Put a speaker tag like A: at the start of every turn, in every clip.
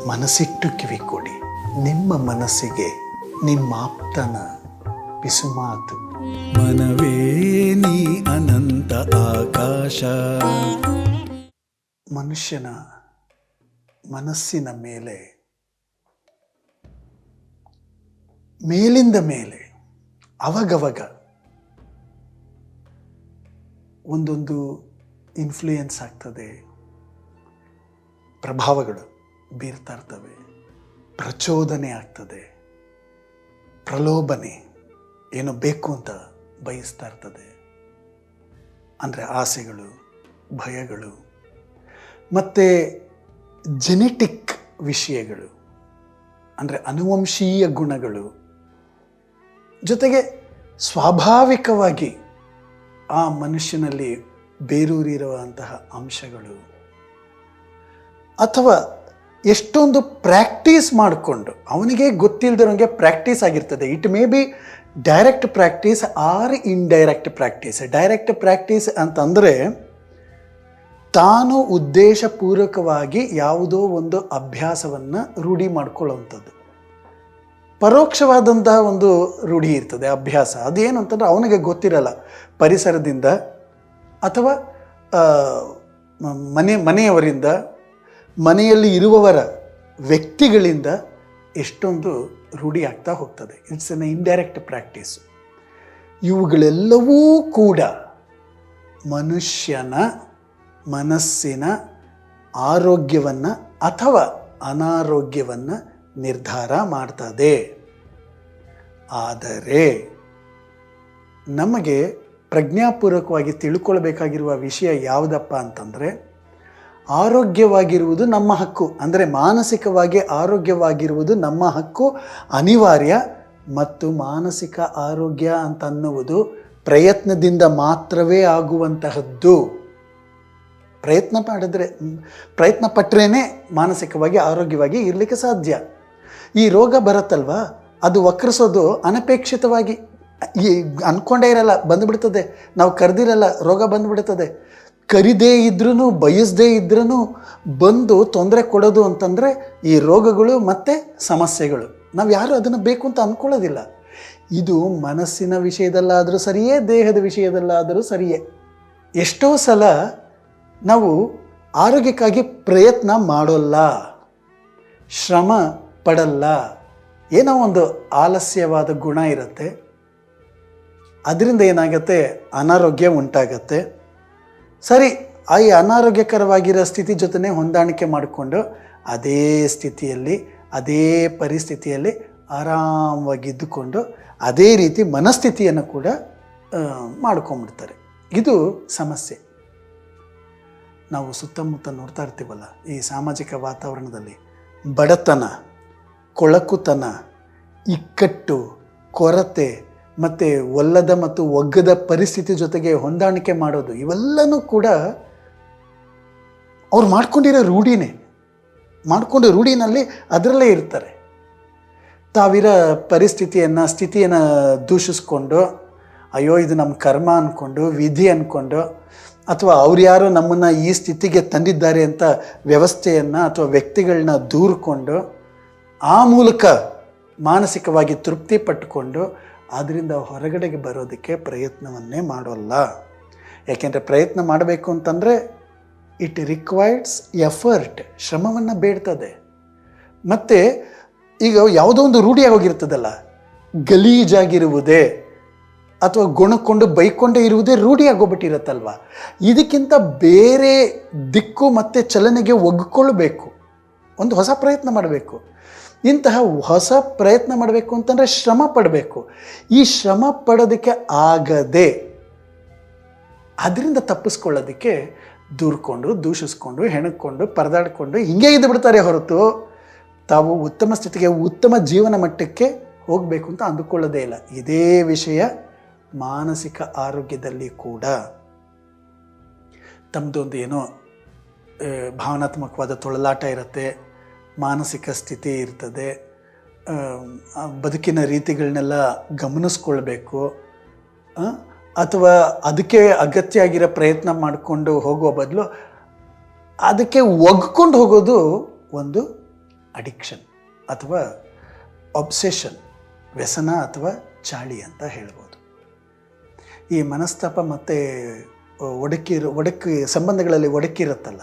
A: ಮನಸ್ಸಿಟ್ಟು ಕಿವಿ ಕೊಡಿ, ನಿಮ್ಮ ಮನಸ್ಸಿಗೆ ನಿಮ್ಮಾಪ್ತನ ಪಿಸುಮಾತು.
B: ಮನವೇ ನೀ ಅನಂತ ಆಕಾಶ.
A: ಮನುಷ್ಯನ ಮನಸ್ಸಿನ ಮೇಲೆ ಮೇಲಿಂದ ಮೇಲೆ ಅವಾಗವಾಗ ಒಂದೊಂದು ಇನ್ಫ್ಲೂಯೆನ್ಸ್ ಆಗ್ತದೆ, ಪ್ರಭಾವಗಳು ಬೀರ್ತಾ ಇರ್ತವೆ, ಪ್ರಚೋದನೆ ಆಗ್ತದೆ, ಪ್ರಲೋಭನೆ ಏನೋ ಬೇಕು ಅಂತ ಬಯಸ್ತಾ ಇರ್ತದೆ. ಅಂದರೆ ಆಸೆಗಳು, ಭಯಗಳು, ಮತ್ತು ಜೆನೆಟಿಕ್ ವಿಷಯಗಳು, ಅಂದರೆ ಅನುವಂಶೀಯ ಗುಣಗಳು, ಜೊತೆಗೆ ಸ್ವಾಭಾವಿಕವಾಗಿ ಆ ಮನುಷ್ಯನಲ್ಲಿ ಬೇರೂರಿರುವಂತಹ ಅಂಶಗಳು, ಅಥವಾ ಎಷ್ಟೊಂದು ಪ್ರಾಕ್ಟೀಸ್ ಮಾಡಿಕೊಂಡು ಅವನಿಗೆ ಗೊತ್ತಿಲ್ಲದಿರೋಂಗೆ ಪ್ರಾಕ್ಟೀಸ್ ಆಗಿರ್ತದೆ. It may be direct practice or indirect practice. Direct practice ಅಂತಂದರೆ ತಾನು ಉದ್ದೇಶಪೂರ್ವಕವಾಗಿ ಯಾವುದೋ ಒಂದು ಅಭ್ಯಾಸವನ್ನು ರೂಢಿ ಮಾಡ್ಕೊಳ್ಳೋವಂಥದ್ದು. ಪರೋಕ್ಷವಾದಂತಹ ಒಂದು ರೂಢಿ ಇರ್ತದೆ, ಅಭ್ಯಾಸ. ಅದೇನು ಅಂತಂದರೆ ಅವನಿಗೆ ಗೊತ್ತಿರಲ್ಲ, ಪರಿಸರದಿಂದ ಅಥವಾ ಮನೆಯವರಿಂದ, ಮನೆಯಲ್ಲಿ ಇರುವವರ ವ್ಯಕ್ತಿಗಳಿಂದ ಎಷ್ಟೊಂದು ರೂಢಿ ಆಗ್ತಾ ಹೋಗ್ತದೆ. It's an indirect practice. ಇವುಗಳೆಲ್ಲವೂ ಕೂಡ ಮನುಷ್ಯನ ಮನಸ್ಸಿನ ಆರೋಗ್ಯವನ್ನು ಅಥವಾ ಅನಾರೋಗ್ಯವನ್ನು ನಿರ್ಧಾರ ಮಾಡ್ತದೆ. ಆದರೆ ನಮಗೆ ಪ್ರಜ್ಞಾಪೂರ್ವಕವಾಗಿ ತಿಳ್ಕೊಳ್ಬೇಕಾಗಿರುವ ವಿಷಯ ಯಾವುದಪ್ಪ ಅಂತಂದರೆ, ಆರೋಗ್ಯವಾಗಿರುವುದು ನಮ್ಮ ಹಕ್ಕು. ಅಂದರೆ ಮಾನಸಿಕವಾಗಿ ಆರೋಗ್ಯವಾಗಿರುವುದು ನಮ್ಮ ಹಕ್ಕು, ಅನಿವಾರ್ಯ. ಮತ್ತು ಮಾನಸಿಕ ಆರೋಗ್ಯ ಅಂತನ್ನುವುದು ಪ್ರಯತ್ನದಿಂದ ಮಾತ್ರವೇ ಆಗುವಂತಹದ್ದು. ಪ್ರಯತ್ನ ಪಟ್ಟರೆ ಮಾನಸಿಕವಾಗಿ ಆರೋಗ್ಯವಾಗಿ ಇರಲಿಕ್ಕೆ ಸಾಧ್ಯ. ಈ ರೋಗ ಬರುತ್ತಲ್ವ, ಅದು ವಕ್ರಿಸೋದು ಅನಪೇಕ್ಷಿತವಾಗಿ, ಅಂದ್ಕೊಂಡೇ ಇರಲ್ಲ, ಬಂದುಬಿಡ್ತದೆ. ನಾವು ಕರೆದಿರಲ್ಲ, ರೋಗ ಬಂದುಬಿಡ್ತದೆ. ಕರಿದೇ ಇದ್ರೂ ಬಯಸದೇ ಇದ್ರೂ ಬಂದು ತೊಂದರೆ ಕೊಡೋದು ಅಂತಂದರೆ ಈ ರೋಗಗಳು ಮತ್ತು ಸಮಸ್ಯೆಗಳು. ನಾವು ಯಾರು ಅದನ್ನು ಬೇಕು ಅಂತ ಅಂದ್ಕೊಳ್ಳೋದಿಲ್ಲ. ಇದು ಮನಸ್ಸಿನ ವಿಷಯದಲ್ಲಾದರೂ ಸರಿಯೇ, ದೇಹದ ವಿಷಯದಲ್ಲಾದರೂ ಸರಿಯೇ. ಎಷ್ಟೋ ಸಲ ನಾವು ಆರೋಗ್ಯಕ್ಕಾಗಿ ಪ್ರಯತ್ನ ಮಾಡೋಲ್ಲ, ಶ್ರಮ ಪಡಲ್ಲ. ಏನೋ ಒಂದು ಆಲಸ್ಯವಾದ ಗುಣ ಇರುತ್ತೆ, ಅದರಿಂದ ಏನಾಗುತ್ತೆ, ಅನಾರೋಗ್ಯ ಉಂಟಾಗತ್ತೆ. ಸರಿ, ಈ ಅನಾರೋಗ್ಯಕರವಾಗಿರೋ ಸ್ಥಿತಿ ಜೊತೆ ಹೊಂದಾಣಿಕೆ ಮಾಡಿಕೊಂಡು ಅದೇ ಸ್ಥಿತಿಯಲ್ಲಿ, ಅದೇ ಪರಿಸ್ಥಿತಿಯಲ್ಲಿ ಆರಾಮವಾಗಿದ್ದುಕೊಂಡು ಅದೇ ರೀತಿ ಮನಸ್ಥಿತಿಯನ್ನು ಕೂಡ ಮಾಡ್ಕೊಂಬಿಡ್ತಾರೆ. ಇದು ಸಮಸ್ಯೆ. ನಾವು ಸುತ್ತಮುತ್ತ ನೋಡ್ತಾ ಇರ್ತೀವಲ್ಲ, ಈ ಸಾಮಾಜಿಕ ವಾತಾವರಣದಲ್ಲಿ ಬಡತನ, ಕೊಳಕುತನ, ಇಕ್ಕಟ್ಟು, ಕೊರತೆ ಮತ್ತು ಒಲ್ಲದ ಮತ್ತು ಒಗ್ಗದ ಪರಿಸ್ಥಿತಿ ಜೊತೆಗೆ ಹೊಂದಾಣಿಕೆ ಮಾಡೋದು, ಇವೆಲ್ಲನೂ ಕೂಡ ಅವ್ರು ಮಾಡ್ಕೊಂಡಿರೋ ರೂಢಿನಲ್ಲಿ ಅದರಲ್ಲೇ ಇರ್ತಾರೆ. ತಾವಿರೋ ಸ್ಥಿತಿಯನ್ನು ದೂಷಿಸ್ಕೊಂಡು, ಅಯ್ಯೋ ಇದು ನಮ್ಮ ಕರ್ಮ ಅಂದ್ಕೊಂಡು, ವಿಧಿ ಅಂದ್ಕೊಂಡು, ಅಥವಾ ಅವ್ರು ಯಾರೋ ನಮ್ಮನ್ನು ಈ ಸ್ಥಿತಿಗೆ ತಂದಿದ್ದಾರೆ ಅಂತ ವ್ಯವಸ್ಥೆಯನ್ನು ಅಥವಾ ವ್ಯಕ್ತಿಗಳನ್ನ ದೂರಿಕೊಂಡು ಆ ಮೂಲಕ ಮಾನಸಿಕವಾಗಿ ತೃಪ್ತಿ ಪಟ್ಟುಕೊಂಡು ಅದರಿಂದ ಹೊರಗಡೆಗೆ ಬರೋದಕ್ಕೆ ಪ್ರಯತ್ನವನ್ನೇ ಮಾಡೋಲ್ಲ. ಯಾಕೆಂದರೆ ಪ್ರಯತ್ನ ಮಾಡಬೇಕು ಅಂತಂದರೆ ಇಟ್ ರಿಕ್ವೈರ್ಡ್ಸ್ ಎಫರ್ಟ್, ಶ್ರಮವನ್ನು ಬೇಡ್ತದೆ. ಮತ್ತು ಈಗ ಯಾವುದೋ ಒಂದು ರೂಢಿಯಾಗಿ ಹೋಗಿರ್ತದಲ್ಲ, ಗಲೀಜಾಗಿರುವುದೇ ಅಥವಾ ಗುಣಕೊಂಡು ಬೈಕೊಂಡೇ ಇರುವುದೇ ರೂಢಿಯಾಗೋಗ್ಬಿಟ್ಟಿರುತ್ತಲ್ವ. ಇದಕ್ಕಿಂತ ಬೇರೆ ದಿಕ್ಕು ಮತ್ತು ಚಲನೆಗೆ ಒಗ್ಗಿಕೊಳ್ಳಬೇಕು, ಒಂದು ಹೊಸ ಪ್ರಯತ್ನ ಮಾಡಬೇಕು. ಇಂತಹ ಹೊಸ ಪ್ರಯತ್ನ ಮಾಡಬೇಕು ಅಂತಂದರೆ ಶ್ರಮ ಪಡಬೇಕು. ಈ ಶ್ರಮ ಪಡೋದಕ್ಕೆ ಆಗದೆ ಅದರಿಂದ ತಪ್ಪಿಸ್ಕೊಳ್ಳೋದಕ್ಕೆ ದೂರ್ಕೊಂಡು, ದೂಷಿಸ್ಕೊಂಡು, ಹೆಣಕೊಂಡು, ಪರದಾಡಿಕೊಂಡು ಹಿಂಗೆ ಇದ್ದು ಬಿಡ್ತಾರೆ ಹೊರತು ತಾವು ಉತ್ತಮ ಸ್ಥಿತಿಗೆ, ಉತ್ತಮ ಜೀವನ ಮಟ್ಟಕ್ಕೆ ಹೋಗಬೇಕು ಅಂತ ಅಂದುಕೊಳ್ಳೋದೇ ಇಲ್ಲ. ಇದೇ ವಿಷಯ ಮಾನಸಿಕ ಆರೋಗ್ಯದಲ್ಲಿ ಕೂಡ. ತಮ್ಮದೊಂದು ಏನೋ ಭಾವನಾತ್ಮಕವಾದ ತೊಳಲಾಟ ಇರುತ್ತೆ, ಮಾನಸಿಕ ಸ್ಥಿತಿ ಇರ್ತದೆ, ಬದುಕಿನ ರೀತಿಗಳನ್ನೆಲ್ಲ ಗಮನಿಸ್ಕೊಳ್ಬೇಕು, ಅಥವಾ ಅದಕ್ಕೆ ಅಗತ್ಯ ಆಗಿರೋ ಪ್ರಯತ್ನ ಮಾಡಿಕೊಂಡು ಹೋಗುವ ಬದಲು ಅದಕ್ಕೆ ಒಗ್ಕೊಂಡು ಹೋಗೋದು ಒಂದು ಅಡಿಕ್ಷನ್ ಅಥವಾ ಒಬ್ಸೆಷನ್, ವ್ಯಸನ ಅಥವಾ ಚಾಳಿ ಅಂತ ಹೇಳ್ಬೋದು. ಈ ಮನಸ್ತಾಪ ಮತ್ತು ಒಡಕಿ ಸಂಬಂಧಗಳಲ್ಲಿ ಒಡಕಿರುತ್ತಲ್ಲ,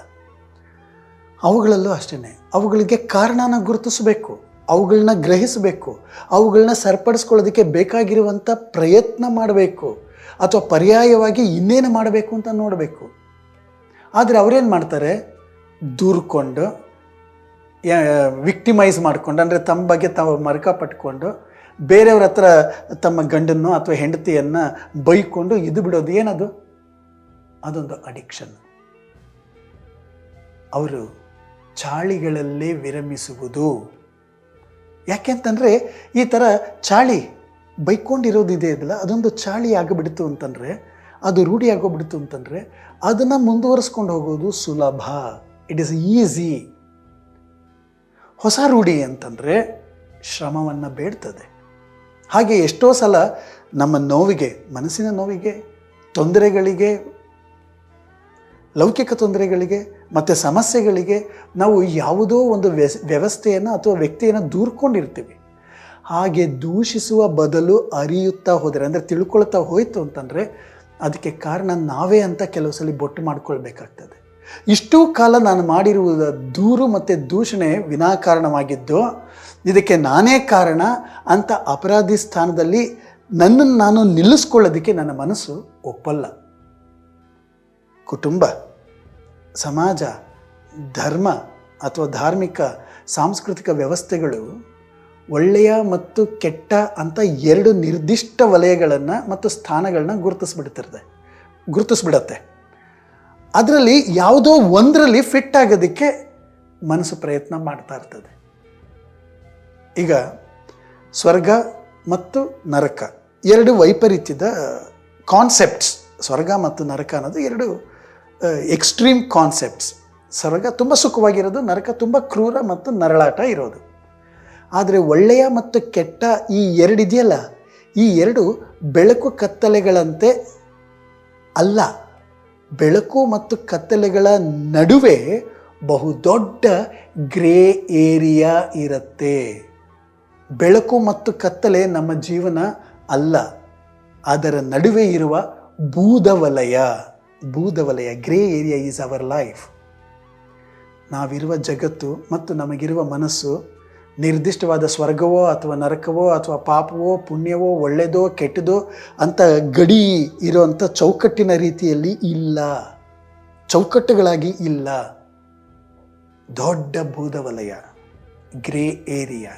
A: ಅವುಗಳಲ್ಲೂ ಅಷ್ಟೇ. ಅವುಗಳಿಗೆ ಕಾರಣನ ಗುರುತಿಸಬೇಕು, ಅವುಗಳನ್ನ ಗ್ರಹಿಸಬೇಕು, ಅವುಗಳನ್ನ ಸರಿಪಡಿಸ್ಕೊಳ್ಳೋದಕ್ಕೆ ಬೇಕಾಗಿರುವಂಥ ಪ್ರಯತ್ನ ಮಾಡಬೇಕು, ಅಥವಾ ಪರ್ಯಾಯವಾಗಿ ಇನ್ನೇನು ಮಾಡಬೇಕು ಅಂತ ನೋಡಬೇಕು. ಆದರೆ ಅವರೇನು ಮಾಡ್ತಾರೆ, ದೂರ್ಕೊಂಡು ವಿಕ್ಟಿಮೈಸ್ ಮಾಡಿಕೊಂಡು, ಅಂದರೆ ತಮ್ಮ ಬಗ್ಗೆ ತಾವು ಮರಕ ಪಟ್ಕೊಂಡು ಬೇರೆಯವ್ರ ಹತ್ರ ತಮ್ಮ ಗಂಡನ್ನು ಅಥವಾ ಹೆಂಡತಿಯನ್ನು ಬೈಕೊಂಡು ಇದು ಬಿಡೋದು. ಏನದು? ಅದೊಂದು ಅಡಿಕ್ಷನ್. ಅವರು ಚಾಳಿಗಳಲ್ಲೇ ವಿರಮಿಸುವುದು. ಯಾಕೆಂತಂದರೆ ಈ ಥರ ಚಾಳಿ ಬೈಕೊಂಡಿರೋದಿದೆ ಇದಲ್ಲ, ಅದೊಂದು ಚಾಳಿ ಆಗಿಬಿಡ್ತು ಅಂತಂದರೆ, ಅದು ರೂಢಿ ಆಗೋಗ್ಬಿಡ್ತು ಅಂತಂದರೆ ಅದನ್ನು ಮುಂದುವರಿಸ್ಕೊಂಡು ಹೋಗೋದು ಸುಲಭ. It is easy. ಹೊಸ ರೂಢಿ ಅಂತಂದರೆ ಶ್ರಮವನ್ನು ಬೇಡ್ತದೆ. ಹಾಗೆ ಎಷ್ಟೋ ಸಲ ನಮ್ಮ ನೋವಿಗೆ, ಮನಸ್ಸಿನ ನೋವಿಗೆ, ತೊಂದರೆಗಳಿಗೆ, ಲೌಕಿಕ ತೊಂದರೆಗಳಿಗೆ ಮತ್ತು ಸಮಸ್ಯೆಗಳಿಗೆ ನಾವು ಯಾವುದೋ ಒಂದು ವ್ಯವಸ್ಥೆಯನ್ನು ಅಥವಾ ವ್ಯಕ್ತಿಯನ್ನು ದೂರ್ಕೊಂಡಿರ್ತೀವಿ. ಹಾಗೆ ದೂಷಿಸುವ ಬದಲು ಅರಿಯುತ್ತಾ ಹೋದರೆ, ಅಂದರೆ ತಿಳ್ಕೊಳ್ತಾ ಹೋಯಿತು ಅಂತಂದರೆ ಅದಕ್ಕೆ ಕಾರಣ ನಾವೇ ಅಂತ ಕೆಲವು ಸಲ ಬೊಟ್ಟು ಮಾಡ್ಕೊಳ್ಬೇಕಾಗ್ತದೆ. ಇಷ್ಟೂ ಕಾಲ ನಾನು ಮಾಡಿರುವುದು ದೂರು ಮತ್ತು ದೂಷಣೆ ವಿನಾಕಾರಣವಾಗಿದ್ದು, ಇದಕ್ಕೆ ನಾನೇ ಕಾರಣ ಅಂತ ಅಪರಾಧಿ ಸ್ಥಾನದಲ್ಲಿ ನನ್ನನ್ನು ನಾನು ನಿಲ್ಲಿಸ್ಕೊಳ್ಳೋದಕ್ಕೆ ನನ್ನ ಮನಸ್ಸು ಒಪ್ಪಲ್ಲ. ಕುಟುಂಬ, ಸಮಾಜ, ಧರ್ಮ ಅಥವಾ ಧಾರ್ಮಿಕ ಸಾಂಸ್ಕೃತಿಕ ವ್ಯವಸ್ಥೆಗಳು ಒಳ್ಳೆಯ ಮತ್ತು ಕೆಟ್ಟ ಅಂತ ಎರಡು ನಿರ್ದಿಷ್ಟ ವಲಯಗಳನ್ನು ಮತ್ತು ಸ್ಥಾನಗಳನ್ನ ಗುರುತಿಸ್ಬಿಡತ್ತೆ. ಅದರಲ್ಲಿ ಯಾವುದೋ ಒಂದರಲ್ಲಿ ಫಿಟ್ ಆಗೋದಕ್ಕೆ ಮನಸ್ಸು ಪ್ರಯತ್ನ ಮಾಡ್ತಾ ಇರ್ತದೆ. ಈಗ ಸ್ವರ್ಗ ಮತ್ತು ನರಕ ಎರಡು ವೈಪರೀತ್ಯದ ಕಾನ್ಸೆಪ್ಟ್ಸ್. ಸ್ವರ್ಗ ಮತ್ತು ನರಕ ಅನ್ನೋದು ಎರಡು ಎಕ್ಸ್ಟ್ರೀಮ್ ಕಾನ್ಸೆಪ್ಟ್ಸ್. ಸ್ವರ್ಗ ತುಂಬ ಸುಖವಾಗಿರೋದು, ನರಕ ತುಂಬ ಕ್ರೂರ ಮತ್ತು ನರಳಾಟ ಇರೋದು. ಆದರೆ ಒಳ್ಳೆಯ ಮತ್ತು ಕೆಟ್ಟ ಈ ಎರಡು ಇದೆಯಲ್ಲ, ಈ ಎರಡು ಬೆಳಕು ಕತ್ತಲೆಗಳಂತೆ ಅಲ್ಲ. ಬೆಳಕು ಮತ್ತು ಕತ್ತಲೆಗಳ ನಡುವೆ ಬಹುದೊಡ್ಡ ಗ್ರೇ ಏರಿಯಾ ಇರುತ್ತೆ. ಬೆಳಕು ಮತ್ತು ಕತ್ತಲೆ ನಮ್ಮ ಜೀವನ ಅಲ್ಲ, ಅದರ ನಡುವೆ ಇರುವ ಬೂದವಲಯ, grey area is our life. ನಾವಿರುವ ಜಗತ್ತು ಮತ್ತು ನಮಗಿರುವ ಮನಸ್ಸು ನಿರ್ದಿಷ್ಟವಾದ ಸ್ವರ್ಗವೋ ಅಥವಾ ನರಕವೋ ಅಥವಾ ಪಾಪವೋ ಪುಣ್ಯವೋ ಒಳ್ಳೆಯದೋ ಕೆಟ್ಟದೋ ಅಂತ ಗಡಿ ಇರೋವಂಥ ಚೌಕಟ್ಟಿನ ರೀತಿಯಲ್ಲಿ ಇಲ್ಲ, ಚೌಕಟ್ಟುಗಳಾಗಿ ಇಲ್ಲ. ದೊಡ್ಡ ಬೂದವಲಯ, ಗ್ರೇ ಏರಿಯಾ.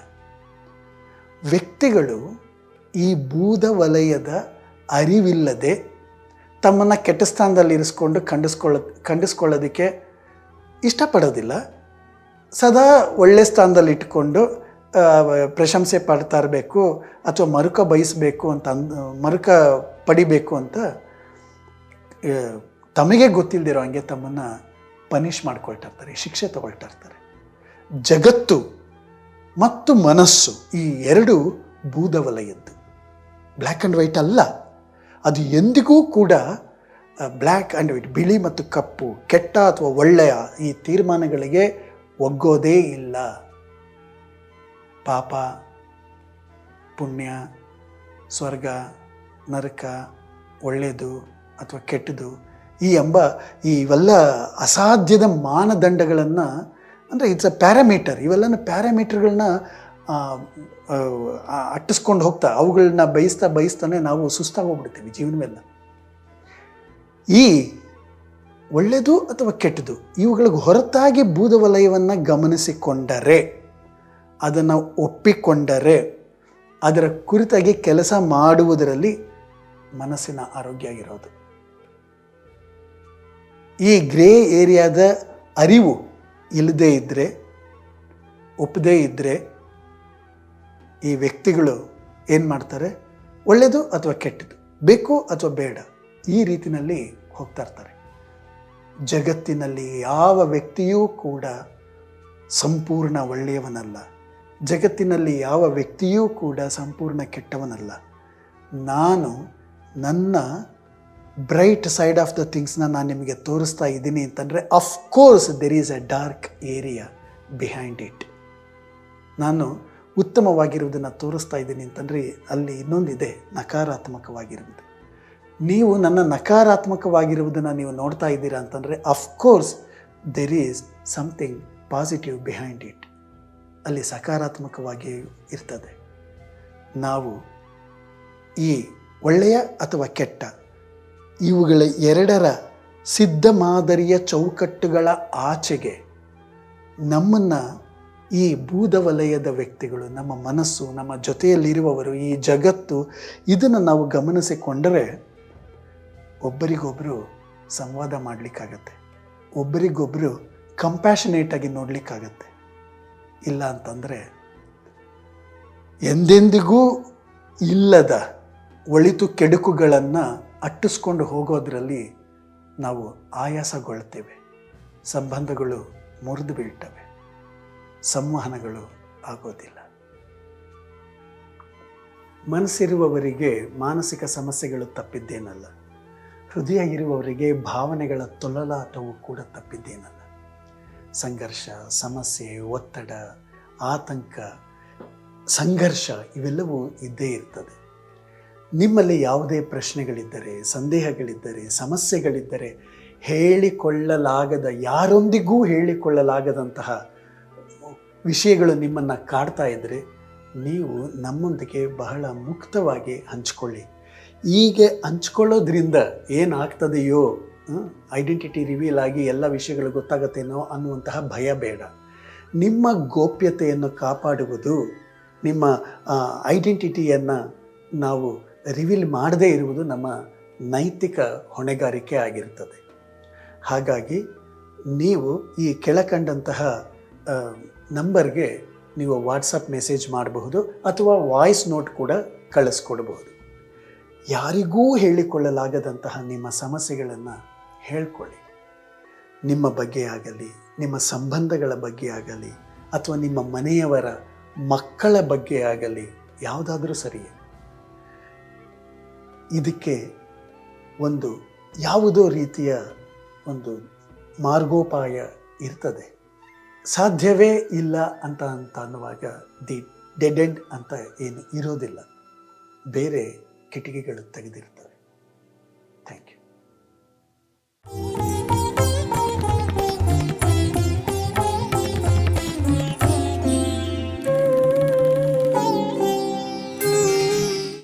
A: ವ್ಯಕ್ತಿಗಳು ಈ ಬೂದವಲಯದ ಅರಿವಿಲ್ಲದೆ ತಮ್ಮನ್ನು ಕೆಟ್ಟ ಸ್ಥಾನದಲ್ಲಿ ಇರಿಸ್ಕೊಂಡು ಖಂಡಿಸ್ಕೊಳ್ಳೋದಕ್ಕೆ ಇಷ್ಟಪಡೋದಿಲ್ಲ. ಸದಾ ಒಳ್ಳೆ ಸ್ಥಾನದಲ್ಲಿ ಇಟ್ಕೊಂಡು ಪ್ರಶಂಸೆ ಪಡ್ತಾ ಇರಬೇಕು ಅಥವಾ ಮರುಕ ಬಯಸಬೇಕು ಅಂತ ಮರುಕ ಪಡಿಬೇಕು ಅಂತ ತಮಗೆ ಗೊತ್ತಿಲ್ಲದಿರೋ ಹಂಗೆ ತಮ್ಮನ್ನು ಪನಿಷ್ ಮಾಡ್ಕೊಳ್ತಾ ಇರ್ತಾರೆ, ಶಿಕ್ಷೆ ತಗೊಳ್ತಾ ಇರ್ತಾರೆ. ಜಗತ್ತು ಮತ್ತು ಮನಸ್ಸು ಈ ಎರಡು ಬೂದವಲಯದ್ದು, ಬ್ಲ್ಯಾಕ್ ಆ್ಯಂಡ್ ವೈಟ್ ಅಲ್ಲ. ಅದು ಎಂದಿಗೂ ಕೂಡ ಬ್ಲ್ಯಾಕ್ ಆ್ಯಂಡ್ ವೈಟ್, ಬಿಳಿ ಮತ್ತು ಕಪ್ಪು, ಕೆಟ್ಟ ಅಥವಾ ಒಳ್ಳೆಯ ಈ ತೀರ್ಮಾನಗಳಿಗೆ ಒಗ್ಗೋದೇ ಇಲ್ಲ. ಪಾಪ ಪುಣ್ಯ, ಸ್ವರ್ಗ ನರಕ, ಒಳ್ಳೆಯದು ಅಥವಾ ಕೆಟ್ಟದು ಇವೆಲ್ಲ ಅಸಾಧ್ಯದ ಮಾನದಂಡಗಳನ್ನು, ಅಂದರೆ ಇಟ್ಸ್ ಅ ಪ್ಯಾರಾಮೀಟರ್, ಇವೆಲ್ಲನ ಪ್ಯಾರಾಮೀಟರ್ಗಳನ್ನ ಅಟ್ಟಿಸ್ಕೊಂಡು ಹೋಗ್ತಾ ಅವುಗಳನ್ನ ಬಯಸ್ತಾನೆ ನಾವು ಸುಸ್ತಾಗೋಗ್ಬಿಡ್ತೀವಿ ಜೀವನವೆಲ್ಲ. ಈ ಒಳ್ಳೆಯದು ಅಥವಾ ಕೆಟ್ಟದು ಇವುಗಳಿಗೆ ಹೊರತಾಗಿ ಬೂದವಲಯವನ್ನು ಗಮನಿಸಿಕೊಂಡರೆ, ಅದನ್ನು ಒಪ್ಪಿಕೊಂಡರೆ, ಅದರ ಕುರಿತಾಗಿ ಕೆಲಸ ಮಾಡುವುದರಲ್ಲಿ ಮನಸ್ಸಿನ ಆರೋಗ್ಯ ಇರೋದು. ಈ ಗ್ರೇ ಏರಿಯಾದ ಅರಿವು ಇಲ್ಲದೇ ಇದ್ದರೆ, ಒಪ್ಪದೇ ಇದ್ದರೆ, ಈ ವ್ಯಕ್ತಿಗಳು ಏನು ಮಾಡ್ತಾರೆ, ಒಳ್ಳೆಯದು ಅಥವಾ ಕೆಟ್ಟದು, ಬೇಕು ಅಥವಾ ಬೇಡ, ಈ ರೀತಿಯಲ್ಲಿ ಹೋಗ್ತಾ ಇರ್ತಾರೆ. ಜಗತ್ತಿನಲ್ಲಿ ಯಾವ ವ್ಯಕ್ತಿಯೂ ಕೂಡ ಸಂಪೂರ್ಣ ಒಳ್ಳೆಯವನಲ್ಲ, ಜಗತ್ತಿನಲ್ಲಿ ಯಾವ ವ್ಯಕ್ತಿಯೂ ಕೂಡ ಸಂಪೂರ್ಣ ಕೆಟ್ಟವನಲ್ಲ. ನಾನು ನನ್ನ ಬ್ರೈಟ್ ಸೈಡ್ ಆಫ್ ದ ಥಿಂಗ್ಸ್ನ ನಾನು ನಿಮಗೆ ತೋರಿಸ್ತಾ ಇದ್ದೀನಿ ಅಂತಂದರೆ, of course there is a dark area behind it. ನಾನು ಉತ್ತಮವಾಗಿರುವುದನ್ನು ತೋರಿಸ್ತಾ ಇದ್ದೀನಿ ಅಂತಂದರೆ ಅಲ್ಲಿ ಇನ್ನೊಂದಿದೆ, ನಕಾರಾತ್ಮಕವಾಗಿರುವುದು. ನೀವು ನನ್ನ ನಕಾರಾತ್ಮಕವಾಗಿರುವುದನ್ನು ನೀವು ನೋಡ್ತಾ ಇದ್ದೀರಾ ಅಂತಂದರೆ of course there is something positive behind it. ಅಲ್ಲಿ ಸಕಾರಾತ್ಮಕವಾಗಿ ಇರ್ತದೆ. ನಾವು ಈ ಒಳ್ಳೆಯ ಅಥವಾ ಕೆಟ್ಟ ಇವುಗಳ ಎರಡರ ಸಿದ್ಧ ಮಾದರಿಯ ಚೌಕಟ್ಟುಗಳ ಆಚೆಗೆ ನಮ್ಮನ್ನು ಈ ಭೂದವಲಯದ ವ್ಯಕ್ತಿಗಳು, ನಮ್ಮ ಮನಸ್ಸು, ನಮ್ಮ ಜೊತೆಯಲ್ಲಿರುವವರು, ಈ ಜಗತ್ತು, ಇದನ್ನು ನಾವು ಗಮನಿಸಿಕೊಂಡರೆ ಒಬ್ಬರಿಗೊಬ್ಬರು ಸಂವಾದ ಮಾಡಲಿಕ್ಕಾಗತ್ತೆ, ಒಬ್ಬರಿಗೊಬ್ಬರು ಕಂಪ್ಯಾಷನೇಟಾಗಿ ನೋಡಲಿಕ್ಕಾಗತ್ತೆ. ಇಲ್ಲ ಅಂತಂದರೆ ಎಂದೆಂದಿಗೂ ಇಲ್ಲದ ಒಳಿತು ಕೆಡುಕುಗಳನ್ನು ಅಟ್ಟಿಸ್ಕೊಂಡು ಹೋಗೋದರಲ್ಲಿ ನಾವು ಆಯಾಸಗೊಳ್ತೇವೆ. ಸಂಬಂಧಗಳು ಮುರಿದು ಬೀಳ್ತವೆ, ಸಂವಹನಗಳು ಆಗೋದಿಲ್ಲ. ಮನಸ್ಸಿರುವವರಿಗೆ ಮಾನಸಿಕ ಸಮಸ್ಯೆಗಳು ತಪ್ಪಿದ್ದೇನಲ್ಲ, ಹೃದಯ ಇರುವವರಿಗೆ ಭಾವನೆಗಳ ತೊಳಲಾಟವು ಕೂಡ ತಪ್ಪಿದ್ದೇನಲ್ಲ. ಸಂಘರ್ಷ, ಸಮಸ್ಯೆ, ಒತ್ತಡ, ಆತಂಕ, ಸಂಘರ್ಷ ಇವೆಲ್ಲವೂ ಇದ್ದೇ ಇರ್ತದೆ. ನಿಮ್ಮಲ್ಲಿ ಯಾವುದೇ ಪ್ರಶ್ನೆಗಳಿದ್ದರೆ, ಸಂದೇಹಗಳಿದ್ದರೆ, ಸಮಸ್ಯೆಗಳಿದ್ದರೆ, ಹೇಳಿಕೊಳ್ಳಲಾಗದ, ಯಾರೊಂದಿಗೂ ಹೇಳಿಕೊಳ್ಳಲಾಗದಂತಹ ವಿಷಯಗಳು ನಿಮ್ಮನ್ನು ಕಾಡ್ತಾ ಇದ್ದರೆ ನೀವು ನಮ್ಮೊಂದಿಗೆ ಬಹಳ ಮುಕ್ತವಾಗಿ ಹಂಚ್ಕೊಳ್ಳಿ. ಹೀಗೆ ಹಂಚ್ಕೊಳ್ಳೋದ್ರಿಂದ ಏನಾಗ್ತದೆಯೋ, ಐಡೆಂಟಿಟಿ ರಿವೀಲ್ ಆಗಿ ಎಲ್ಲ ವಿಷಯಗಳು ಗೊತ್ತಾಗತ್ತೇನೋ ಅನ್ನುವಂತಹ ಭಯ ಬೇಡ. ನಿಮ್ಮ ಗೋಪ್ಯತೆಯನ್ನು ಕಾಪಾಡುವುದು, ನಿಮ್ಮ ಐಡೆಂಟಿಟಿಯನ್ನು ನಾವು ರಿವೀಲ್ ಮಾಡದೇ ಇರುವುದು ನಮ್ಮ ನೈತಿಕ ಹೊಣೆಗಾರಿಕೆ ಆಗಿರ್ತದೆ. ಹಾಗಾಗಿ ನೀವು ಈ ಕೆಳಕಂಡಂತಹ ನಂಬರ್ಗೆ ನೀವು ವಾಟ್ಸಪ್ ಮೆಸೇಜ್ ಮಾಡಬಹುದು ಅಥವಾ ವಾಯ್ಸ್ ನೋಟ್ ಕೂಡ ಕಳಿಸ್ಕೊಡ್ಬಹುದು. ಯಾರಿಗೂ ಹೇಳಿಕೊಳ್ಳಲಾಗದಂತಹ ನಿಮ್ಮ ಸಮಸ್ಯೆಗಳನ್ನು ಹೇಳ್ಕೊಳ್ಳಿ. ನಿಮ್ಮ ಬಗ್ಗೆ ಆಗಲಿ, ನಿಮ್ಮ ಸಂಬಂಧಗಳ ಬಗ್ಗೆ ಆಗಲಿ, ಅಥವಾ ನಿಮ್ಮ ಮನೆಯವರ ಮಕ್ಕಳ ಬಗ್ಗೆ ಆಗಲಿ, ಯಾವುದಾದ್ರೂ ಸರಿಯೇ. ಇದಕ್ಕೆ ಒಂದು ಯಾವುದೋ ರೀತಿಯ ಒಂದು ಮಾರ್ಗೋಪಾಯ ಇರ್ತದೆ. ಸಾಧ್ಯವೇ ಇಲ್ಲ ಅಂತ ಅನ್ನುವಾಗ ಡೆಡ್ ಎಂಡ್ ಅಂತ ಏನು ಇರೋದಿಲ್ಲ, ಬೇರೆ ಕಿಟಕಿಗಳು ತೆಗೆದಿರ್ತವೆ. Thank you.